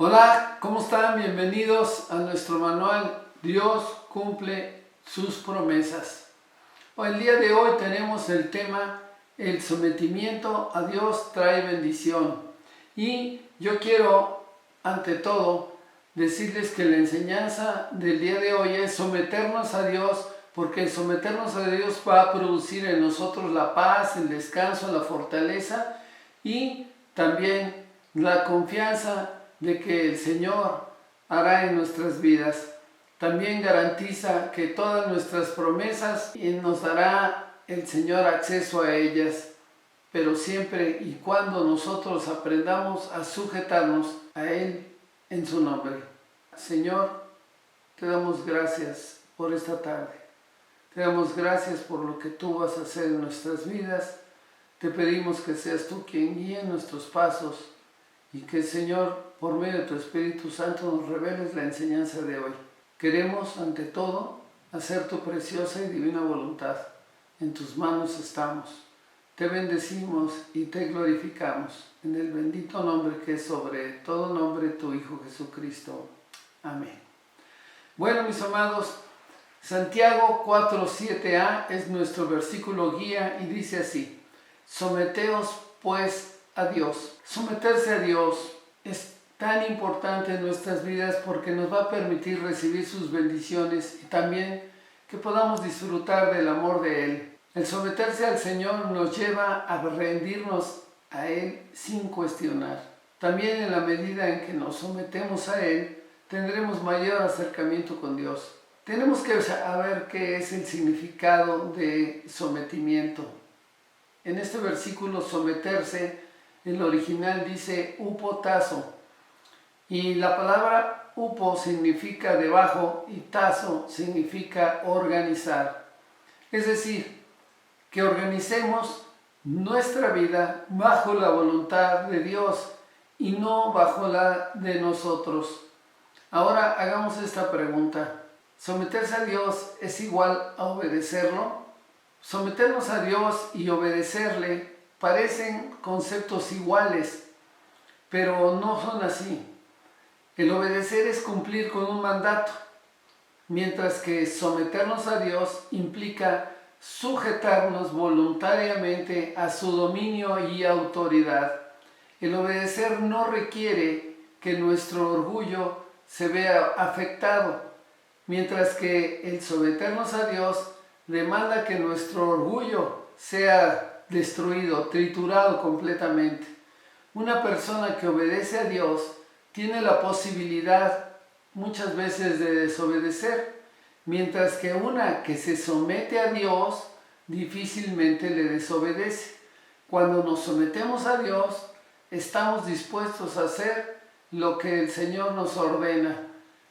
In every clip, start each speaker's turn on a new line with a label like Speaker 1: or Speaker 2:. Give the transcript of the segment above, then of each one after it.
Speaker 1: Hola, ¿cómo están? Bienvenidos a nuestro manual Dios cumple sus promesas. El día de hoy tenemos el tema el sometimiento a Dios trae bendición. Y yo quiero, ante todo, decirles que la enseñanza del día de hoy es someternos a Dios, porque el someternos a Dios va a producir en nosotros la paz, el descanso, la fortaleza y también la confianza de que el Señor hará en nuestras vidas. También garantiza que todas nuestras promesas nos dará el Señor acceso a ellas, pero siempre y cuando nosotros aprendamos a sujetarnos a Él en su nombre. Señor, te damos gracias por esta tarde. Te damos gracias por lo que tú vas a hacer en nuestras vidas. Te pedimos que seas tú quien guíe nuestros pasos y que, Señor, por medio de tu Espíritu Santo nos reveles la enseñanza de hoy. Queremos, ante todo, hacer tu preciosa y divina voluntad. En tus manos estamos. Te bendecimos y te glorificamos en el bendito nombre que es sobre todo nombre, tu Hijo Jesucristo. Amén. Bueno, mis amados, Santiago 4:7a es nuestro versículo guía y dice así: someteos pues a Dios. Someterse a Dios es tan importante en nuestras vidas porque nos va a permitir recibir sus bendiciones y también que podamos disfrutar del amor de Él. El someterse al Señor nos lleva a rendirnos a Él sin cuestionar. También en la medida en que nos sometemos a Él, tendremos mayor acercamiento con Dios. Tenemos que saber qué es el significado de sometimiento. En este versículo, someterse, el original dice upotazo, y la palabra upo significa debajo y tazo significa organizar. Es decir, que organicemos nuestra vida bajo la voluntad de Dios y no bajo la de nosotros. Ahora hagamos esta pregunta: ¿someterse a Dios es igual a obedecerlo? Someternos a Dios y obedecerle parecen conceptos iguales, pero no son así. El obedecer es cumplir con un mandato, mientras que someternos a Dios implica sujetarnos voluntariamente a su dominio y autoridad. El obedecer no requiere que nuestro orgullo se vea afectado, mientras que el someternos a Dios demanda que nuestro orgullo sea destruido, triturado completamente. Una persona que obedece a Dios tiene la posibilidad muchas veces de desobedecer, mientras que una que se somete a Dios difícilmente le desobedece. Cuando nos sometemos a Dios, estamos dispuestos a hacer lo que el Señor nos ordena,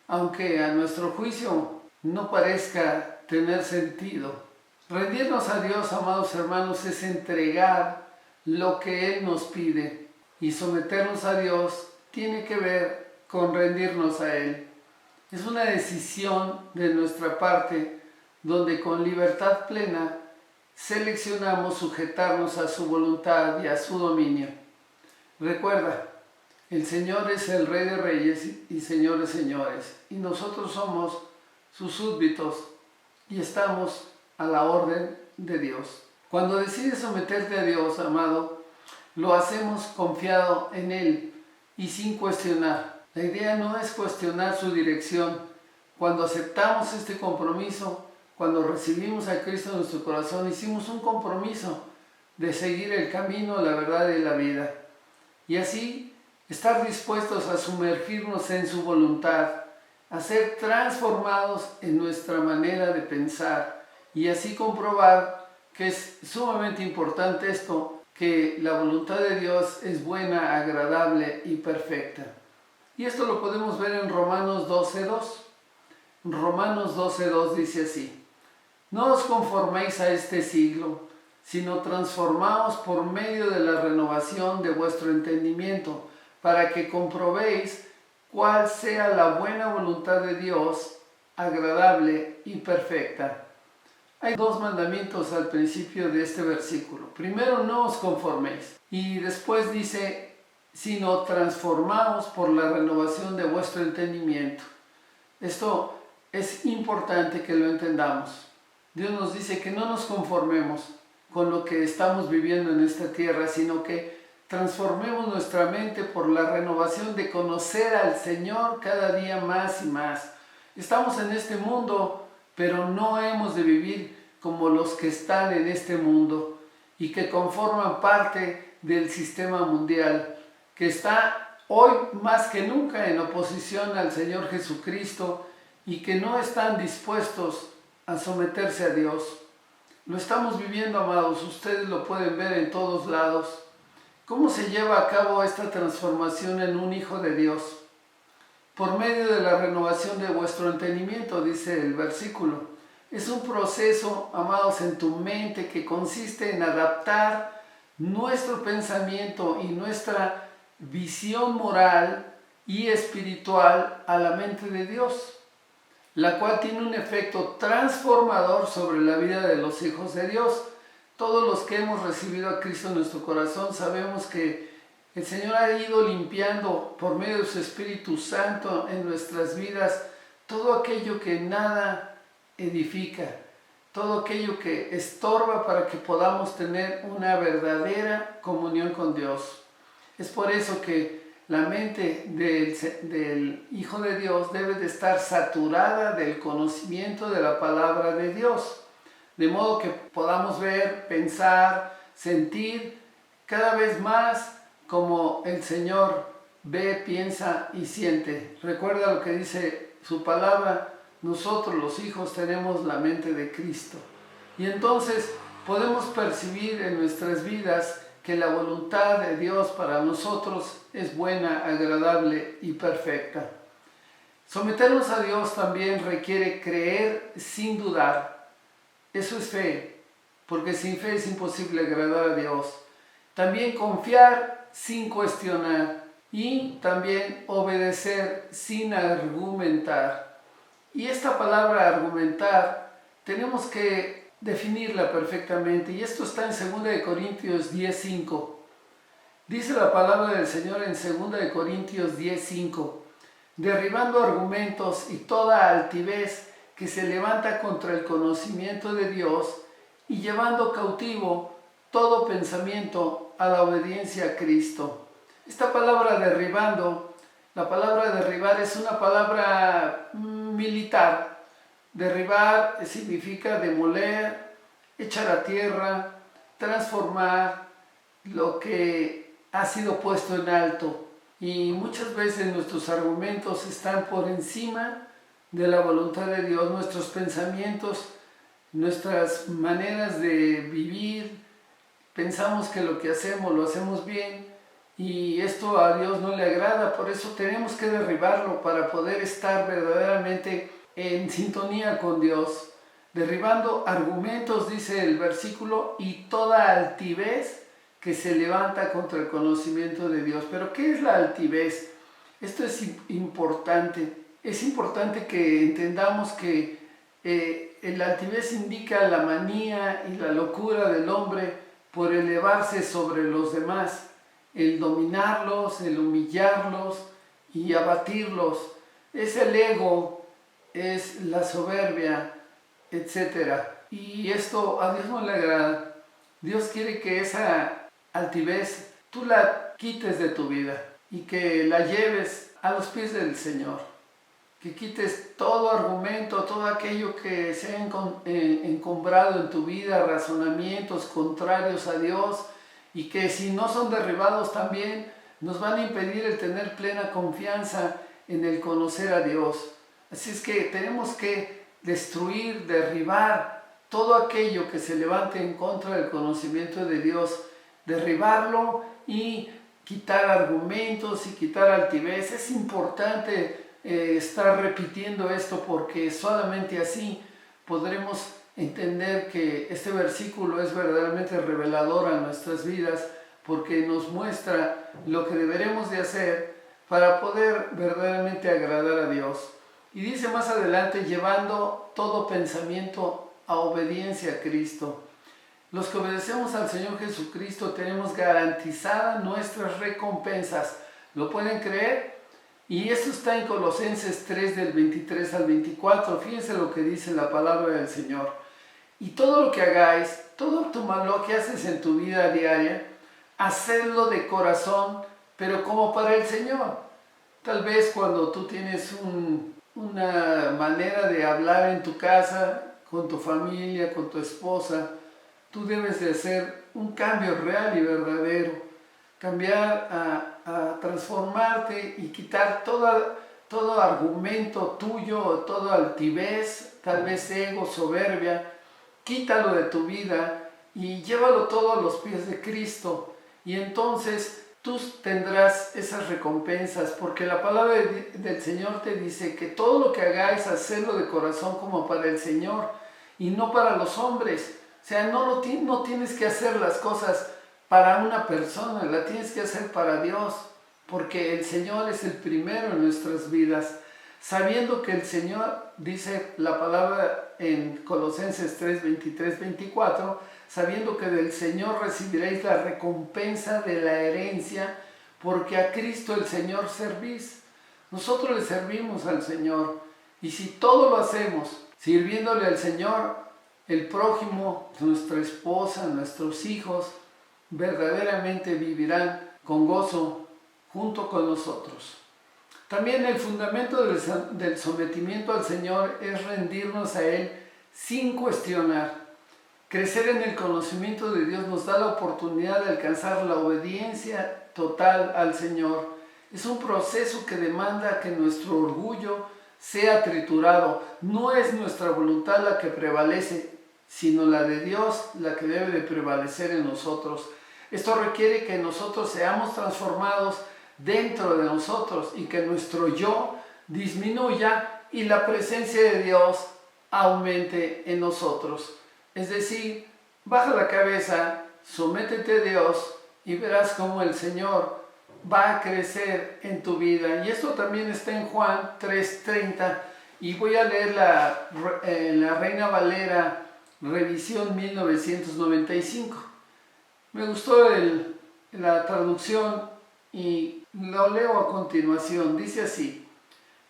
Speaker 1: aunque a nuestro juicio no parezca tener sentido. Rendirnos a Dios, amados hermanos, es entregar lo que Él nos pide, y someternos a Dios tiene que ver con rendirnos a Él. Es una decisión de nuestra parte donde con libertad plena seleccionamos sujetarnos a su voluntad y a su dominio. Recuerda, el Señor es el Rey de Reyes y Señor de Señores, y nosotros somos sus súbditos y estamos a la orden de Dios. Cuando decides someterte a Dios, amado, lo hacemos confiado en Él y sin cuestionar. La idea no es cuestionar su dirección. Cuando aceptamos este compromiso, cuando recibimos a Cristo en nuestro corazón, hicimos un compromiso de seguir el camino, la verdad y la vida. Y así estar dispuestos a sumergirnos en su voluntad, a ser transformados en nuestra manera de pensar y así comprobar que es sumamente importante esto, que la voluntad de Dios es buena, agradable y perfecta. Y esto lo podemos ver en Romanos 12:2. Romanos 12:2 dice así: no os conforméis a este siglo, sino transformaos por medio de la renovación de vuestro entendimiento, para que comprobéis cuál sea la buena voluntad de Dios, agradable y perfecta. Hay dos mandamientos al principio de este versículo. Primero, no os conforméis. Y después dice, sino transformaos por la renovación de vuestro entendimiento. Esto es importante que lo entendamos. Dios nos dice que no nos conformemos con lo que estamos viviendo en esta tierra, sino que transformemos nuestra mente por la renovación de conocer al Señor cada día más y más. Estamos en este mundo, pero no hemos de vivir como los que están en este mundo y que conforman parte del sistema mundial, que está hoy más que nunca en oposición al Señor Jesucristo y que no están dispuestos a someterse a Dios. Lo estamos viviendo, amados, ustedes lo pueden ver en todos lados. ¿Cómo se lleva a cabo esta transformación en un hijo de Dios? Por medio de la renovación de vuestro entendimiento, dice el versículo. Es un proceso, amados, en tu mente que consiste en adaptar nuestro pensamiento y nuestra visión moral y espiritual a la mente de Dios, la cual tiene un efecto transformador sobre la vida de los hijos de Dios. Todos los que hemos recibido a Cristo en nuestro corazón sabemos que el Señor ha ido limpiando por medio de su Espíritu Santo en nuestras vidas todo aquello que nada edifica, todo aquello que estorba para que podamos tener una verdadera comunión con Dios. Es por eso que la mente del Hijo de Dios debe de estar saturada del conocimiento de la palabra de Dios, de modo que podamos ver, pensar, sentir cada vez más como el Señor ve, piensa y siente. Recuerda lo que dice su palabra: nosotros los hijos tenemos la mente de Cristo. Y entonces podemos percibir en nuestras vidas que la voluntad de Dios para nosotros es buena, agradable y perfecta. Someternos a Dios también requiere creer sin dudar. Eso es fe, porque sin fe es imposible agradar a Dios. También confiar sin cuestionar y también obedecer sin argumentar. Y esta palabra argumentar tenemos que definirla perfectamente, y esto está en 2 Corintios 10:5. Dice la palabra del Señor en 2 Corintios 10:5: derribando argumentos y toda altivez que se levanta contra el conocimiento de Dios, y llevando cautivo todo pensamiento a la obediencia a Cristo. Esta palabra derribando, la palabra derribar es una palabra militar. Derribar significa demoler, echar a tierra, transformar lo que ha sido puesto en alto. Y muchas veces nuestros argumentos están por encima de la voluntad de Dios. Nuestros pensamientos, nuestras maneras de vivir, pensamos que lo que hacemos lo hacemos bien, y esto a Dios no le agrada. Por eso tenemos que derribarlo para poder estar verdaderamente en sintonía con Dios. Derribando argumentos, dice el versículo, y toda altivez que se levanta contra el conocimiento de Dios. Pero ¿qué es la altivez? Esto es importante. Es importante que entendamos que la altivez indica la manía y la locura del hombre por elevarse sobre los demás, el dominarlos, el humillarlos y abatirlos. Es el ego, es la soberbia, etc. Y esto a Dios no le agrada. Dios quiere que esa altivez tú la quites de tu vida y que la lleves a los pies del Señor. Que quites todo argumento, todo aquello que se ha encumbrado en tu vida, razonamientos contrarios a Dios, y que si no son derribados también nos van a impedir el tener plena confianza en el conocer a Dios. Así es que tenemos que destruir, derribar todo aquello que se levante en contra del conocimiento de Dios, derribarlo y quitar argumentos y quitar altivez. Es importante estar repitiendo esto, porque solamente así podremos entender que este versículo es verdaderamente revelador a nuestras vidas, porque nos muestra lo que deberemos de hacer para poder verdaderamente agradar a Dios. Y dice más adelante: llevando todo pensamiento a obediencia a Cristo. Los que obedecemos al Señor Jesucristo tenemos garantizadas nuestras recompensas. ¿Lo pueden creer? Y esto está en Colosenses 3 del 23 al 24. Fíjense lo que dice la palabra del Señor. Y todo lo que hagáis, todo lo que haces en tu vida diaria, hacedlo de corazón, pero como para el Señor. Tal vez cuando tú tienes una manera de hablar en tu casa, con tu familia, con tu esposa, tú debes de hacer un cambio real y verdadero, cambiar a transformarte y quitar todo argumento tuyo, toda altivez, tal vez ego, soberbia, quítalo de tu vida y llévalo todo a los pies de Cristo. Y entonces tú tendrás esas recompensas, porque la palabra del Señor te dice que todo lo que hagáis, hacedlo de corazón como para el Señor y no para los hombres. O sea, no tienes que hacer las cosas para una persona, la tienes que hacer para Dios, porque el Señor es el primero en nuestras vidas. Sabiendo que el Señor, dice la palabra en Colosenses 3, 23, 24, sabiendo que del Señor recibiréis la recompensa de la herencia, porque a Cristo el Señor servís. Nosotros le servimos al Señor, y si todo lo hacemos sirviéndole al Señor, el prójimo, nuestra esposa, nuestros hijos, verdaderamente vivirán con gozo junto con nosotros. También el fundamento del sometimiento al Señor es rendirnos a Él sin cuestionar. Crecer en el conocimiento de Dios nos da la oportunidad de alcanzar la obediencia total al Señor. Es un proceso que demanda que nuestro orgullo sea triturado. No es nuestra voluntad la que prevalece, sino la de Dios la que debe de prevalecer en nosotros. Esto requiere que nosotros seamos transformados dentro de nosotros y que nuestro yo disminuya y la presencia de Dios aumente en nosotros. Es decir, baja la cabeza, sométete a Dios y verás cómo el Señor va a crecer en tu vida. Y esto también está en Juan 3:30 y voy a leer la Reina Valera Revisión 1995. Me gustó la traducción y lo leo a continuación. Dice así: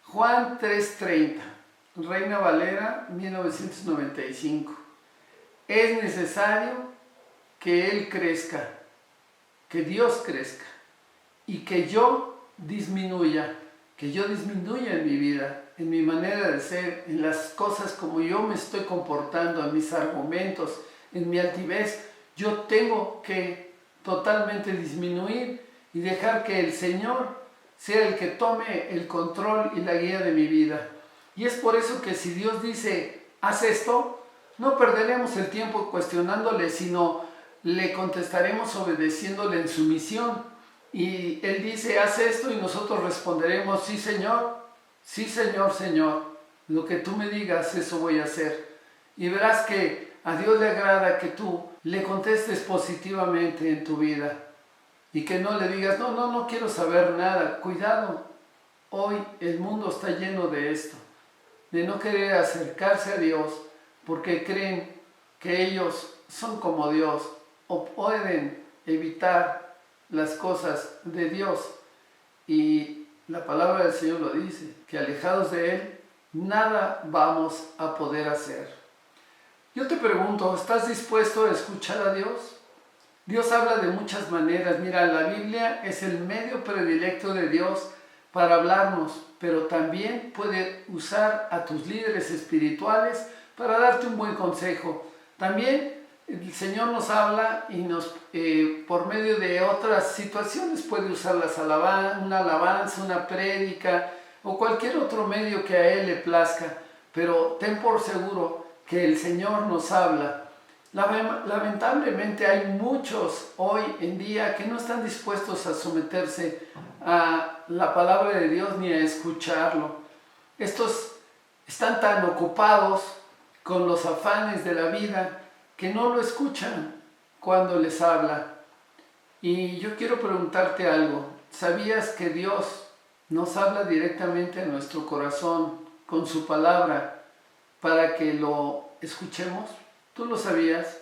Speaker 1: Juan 3:30, Reina Valera 1995. Es necesario que Él crezca, que Dios crezca y que yo disminuya en mi vida, en mi manera de ser, en las cosas como yo me estoy comportando, en mis argumentos, en mi altivez. Yo tengo que totalmente disminuir y dejar que el Señor sea el que tome el control y la guía de mi vida. Y es por eso que si Dios dice, haz esto, no perderemos el tiempo cuestionándole, sino le contestaremos obedeciéndole en su misión. Y Él dice, haz esto, y nosotros responderemos, sí Señor, Señor, lo que tú me digas, eso voy a hacer. Y verás que a Dios le agrada que tú le contestes positivamente en tu vida. Y que no le digas, no quiero saber nada. Cuidado, hoy el mundo está lleno de esto, de no querer acercarse a Dios porque creen que ellos son como Dios o pueden evitar las cosas de Dios. Y la palabra del Señor lo dice, que alejados de Él, nada vamos a poder hacer. Yo te pregunto, ¿estás dispuesto a escuchar a Dios? Dios habla de muchas maneras. Mira, la Biblia es el medio predilecto de Dios para hablarnos, pero también puede usar a tus líderes espirituales para darte un buen consejo. También el Señor nos habla y por medio de otras situaciones puede usar una alabanza, una prédica o cualquier otro medio que a Él le plazca. Pero ten por seguro que el Señor nos habla. Lamentablemente hay muchos hoy en día que no están dispuestos a someterse a la palabra de Dios ni a escucharlo. Estos están tan ocupados con los afanes de la vida que no lo escuchan cuando les habla. Y yo quiero preguntarte algo. ¿Sabías que Dios nos habla directamente a nuestro corazón con su palabra para que lo escuchemos? ¿Tú lo sabías?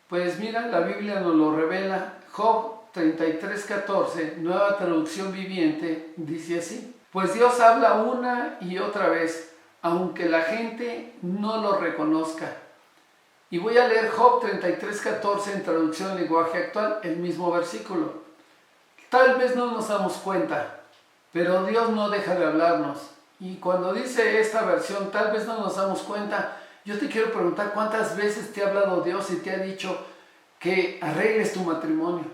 Speaker 1: Pues mira, la Biblia nos lo revela. Job 33:14, nueva traducción viviente, dice así: pues Dios habla una y otra vez, aunque la gente no lo reconozca. Y voy a leer Job 33:14 en traducción en lenguaje actual, el mismo versículo. Tal vez no nos damos cuenta, pero Dios no deja de hablarnos. Y cuando dice esta versión, tal vez no nos damos cuenta, yo te quiero preguntar cuántas veces te ha hablado Dios y te ha dicho que arregles tu matrimonio,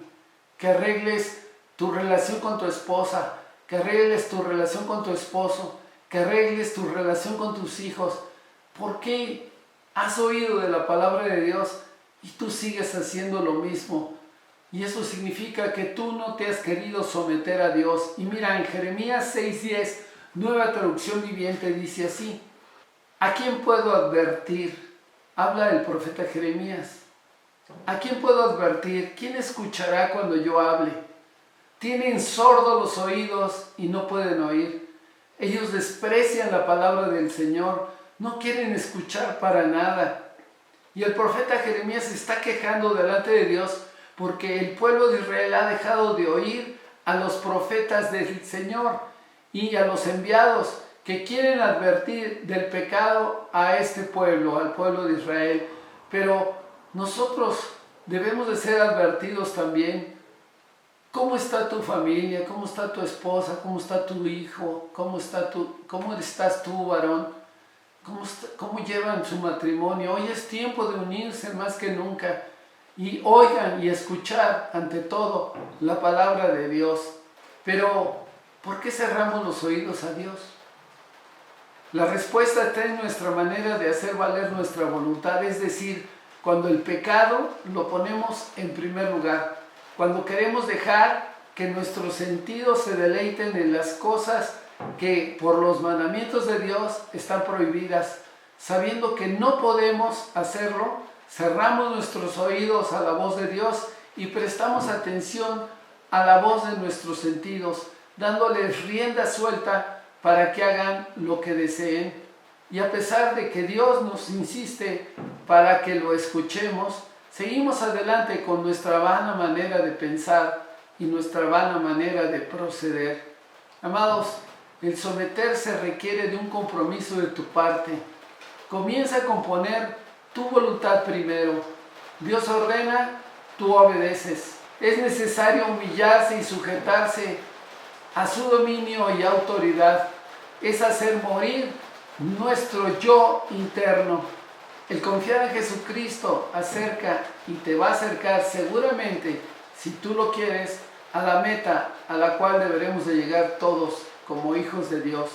Speaker 1: que arregles tu relación con tu esposa, que arregles tu relación con tu esposo, que arregles tu relación con tus hijos. ¿Por qué has oído de la palabra de Dios y tú sigues haciendo lo mismo? Y eso significa que tú no te has querido someter a Dios. Y mira, en Jeremías 6:10, nueva traducción viviente, dice así: ¿a quién puedo advertir? Habla el profeta Jeremías. ¿A quién puedo advertir? ¿Quién escuchará cuando yo hable? Tienen sordos los oídos y no pueden oír. Ellos desprecian la palabra del Señor, no quieren escuchar para nada. Y el profeta Jeremías se está quejando delante de Dios porque el pueblo de Israel ha dejado de oír a los profetas del Señor y a los enviados que quieren advertir del pecado a este pueblo, al pueblo de Israel. Pero nosotros debemos de ser advertidos también. ¿Cómo está tu familia? ¿Cómo está tu esposa? ¿Cómo está tu hijo? ¿Cómo estás tú, varón? ¿Cómo llevan su matrimonio? Hoy es tiempo de unirse más que nunca y oigan y escuchar ante todo la palabra de Dios. Pero, ¿por qué cerramos los oídos a Dios? La respuesta está en nuestra manera de hacer valer nuestra voluntad, es decir, cuando el pecado lo ponemos en primer lugar, cuando queremos dejar que nuestros sentidos se deleiten en las cosas que por los mandamientos de Dios están prohibidas, sabiendo que no podemos hacerlo, cerramos nuestros oídos a la voz de Dios y prestamos atención a la voz de nuestros sentidos, dándoles rienda suelta para que hagan lo que deseen. Y a pesar de que Dios nos insiste para que lo escuchemos, seguimos adelante con nuestra vana manera de pensar y nuestra vana manera de proceder. Amados, el someterse requiere de un compromiso de tu parte. Comienza con poner tu voluntad primero. Dios ordena, tú obedeces. Es necesario humillarse y sujetarse a su dominio y autoridad. Es hacer morir nuestro yo interno. El confiar en Jesucristo acerca y te va a acercar seguramente, si tú lo quieres, a la meta a la cual deberemos de llegar todos como hijos de Dios.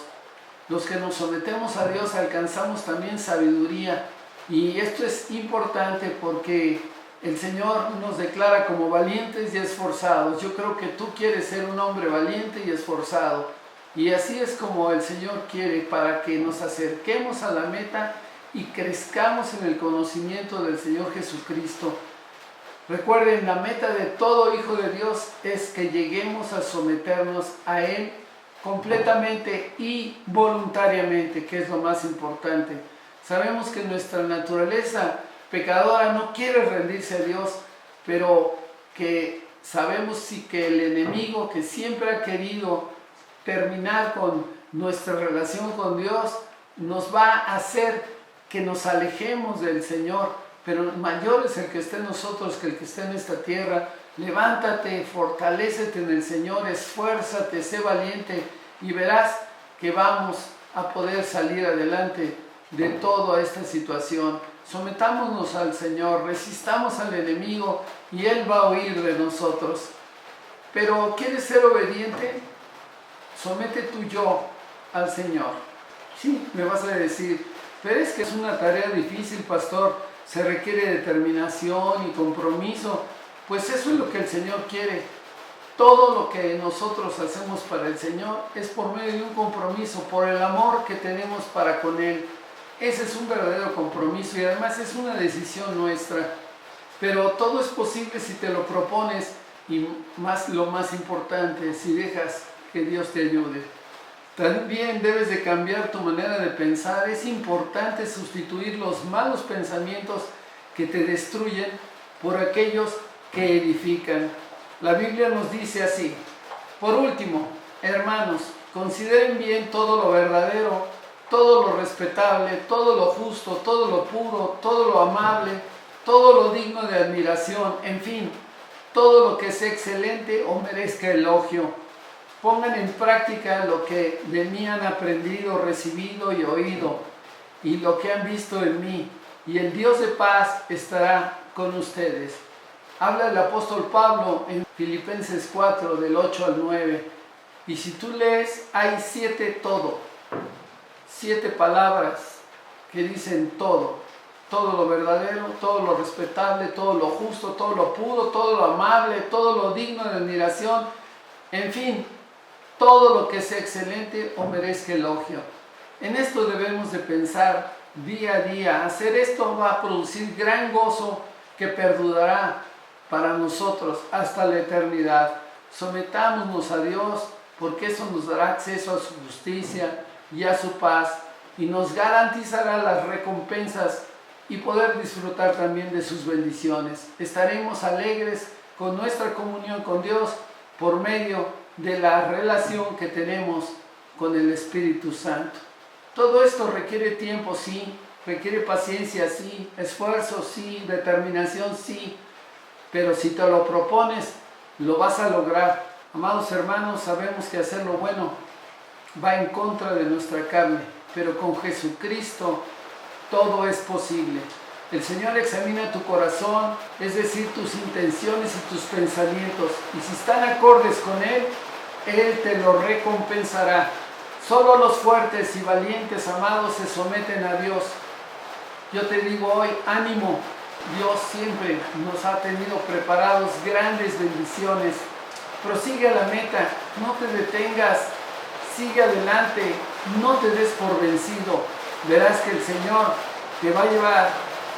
Speaker 1: Los que nos sometemos a Dios alcanzamos también sabiduría, y esto es importante porque el Señor nos declara como valientes y esforzados. Yo creo que tú quieres ser un hombre valiente y esforzado, y así es como el Señor quiere, para que nos acerquemos a la meta y crezcamos en el conocimiento del Señor Jesucristo. Recuerden, la meta de todo hijo de Dios es que lleguemos a someternos a Él completamente y voluntariamente, que es lo más importante. Sabemos que nuestra naturaleza pecadora no quiere rendirse a Dios, pero que sabemos sí que el enemigo, que siempre ha querido terminar con nuestra relación con Dios, nos va a hacer que nos alejemos del Señor. Pero mayor es el que está en nosotros que el que está en esta tierra. Levántate, fortalécete en el Señor, esfuérzate, sé valiente y verás que vamos a poder salir adelante de toda esta situación. Sometámonos al Señor, resistamos al enemigo y Él va a huir de nosotros. Pero ¿quieres ser obediente? Somete tu yo al Señor. Sí, me vas a decir, pero es que es una tarea difícil, pastor, se requiere determinación y compromiso. Pues eso es lo que el Señor quiere. Todo lo que nosotros hacemos para el Señor es por medio de un compromiso, por el amor que tenemos para con Él. Ese es un verdadero compromiso y además es una decisión nuestra. Pero todo es posible si te lo propones y lo más importante, si dejas que Dios te ayude. También debes de cambiar tu manera de pensar. Es importante sustituir los malos pensamientos que te destruyen por aquellos que edifican. La Biblia nos dice así: por último, hermanos, consideren bien todo lo verdadero, todo lo respetable, todo lo justo, todo lo puro, todo lo amable, todo lo digno de admiración, en fin, todo lo que sea excelente o merezca elogio. Pongan en práctica lo que de mí han aprendido, recibido y oído, y lo que han visto en mí, y el Dios de paz estará con ustedes. Habla el apóstol Pablo en Filipenses 4, del 8 al 9, y si tú lees, hay 7 palabras que dicen todo lo verdadero, todo lo respetable, todo lo justo, todo lo puro, todo lo amable, todo lo digno de admiración, en fin, todo lo que sea excelente o merezca elogio. En esto debemos de pensar día a día. Hacer esto va a producir gran gozo que perdurará para nosotros hasta la eternidad. Sometámonos a Dios, porque eso nos dará acceso a su justicia y a su paz, y nos garantizará las recompensas y poder disfrutar también de sus bendiciones. Estaremos alegres con nuestra comunión con Dios por medio de la relación que tenemos con el Espíritu Santo. Todo esto requiere tiempo, sí, requiere paciencia, sí, esfuerzo, sí, determinación, sí, pero si te lo propones, lo vas a lograr. Amados hermanos, sabemos que hacer lo bueno va en contra de nuestra carne, pero con Jesucristo todo es posible. El Señor examina tu corazón, es decir, tus intenciones y tus pensamientos, y si están acordes con Él, Él te lo recompensará. Solo los fuertes y valientes, amados, se someten a Dios. Yo te digo hoy, ánimo. Dios siempre nos ha tenido preparados grandes bendiciones. Prosigue a la meta, no te detengas, sigue adelante, no te des por vencido. Verás que el Señor te va a llevar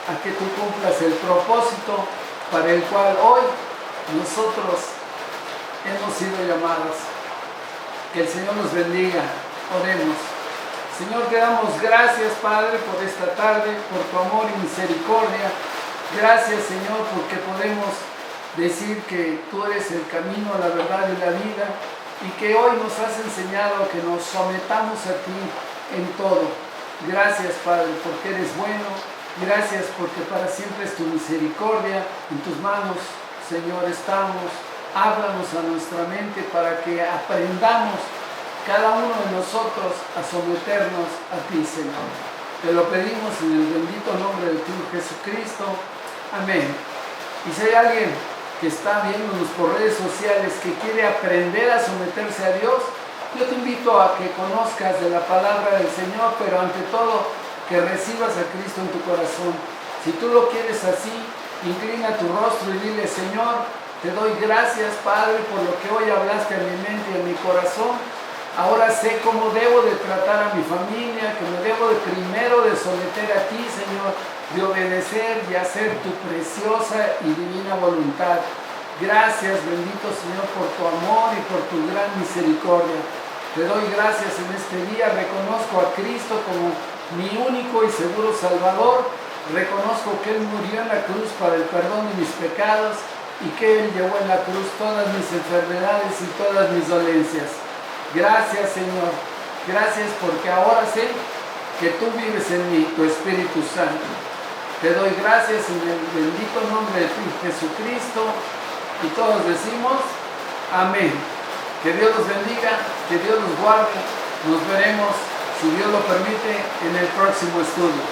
Speaker 1: a que tú cumplas el propósito para el cual hoy nosotros hemos sido llamados. Que el Señor nos bendiga. Oremos. Señor, te damos gracias, Padre, por esta tarde, por tu amor y misericordia. Gracias, Señor, porque podemos decir que tú eres el camino, la verdad y la vida, y que hoy nos has enseñado que nos sometamos a ti en todo. Gracias, Padre, porque eres bueno. Gracias porque para siempre es tu misericordia. En tus manos, Señor, estamos. Háblanos a nuestra mente para que aprendamos cada uno de nosotros a someternos a ti, Señor. Te lo pedimos en el bendito nombre de tu Jesucristo. Amén. Y si hay alguien que está viéndonos por redes sociales que quiere aprender a someterse a Dios, yo te invito a que conozcas de la palabra del Señor, pero ante todo que recibas a Cristo en tu corazón. Si tú lo quieres así, inclina tu rostro y dile: Señor, te doy gracias, Padre, por lo que hoy hablaste a mi mente y a mi corazón. Ahora sé cómo debo de tratar a mi familia, que me debo de primero de someter a ti, Señor, de obedecer y hacer tu preciosa y divina voluntad. Gracias, bendito Señor, por tu amor y por tu gran misericordia. Te doy gracias en este día. Reconozco a Cristo como mi único y seguro Salvador. Reconozco que Él murió en la cruz para el perdón de mis pecados y que Él llevó en la cruz todas mis enfermedades y todas mis dolencias. Gracias, Señor. Gracias porque ahora sé que tú vives en mí, tu Espíritu Santo. Te doy gracias en el bendito nombre de tu Jesucristo. Y todos decimos amén. Que Dios los bendiga, que Dios los guarde. Nos veremos, si Dios lo permite, en el próximo estudio.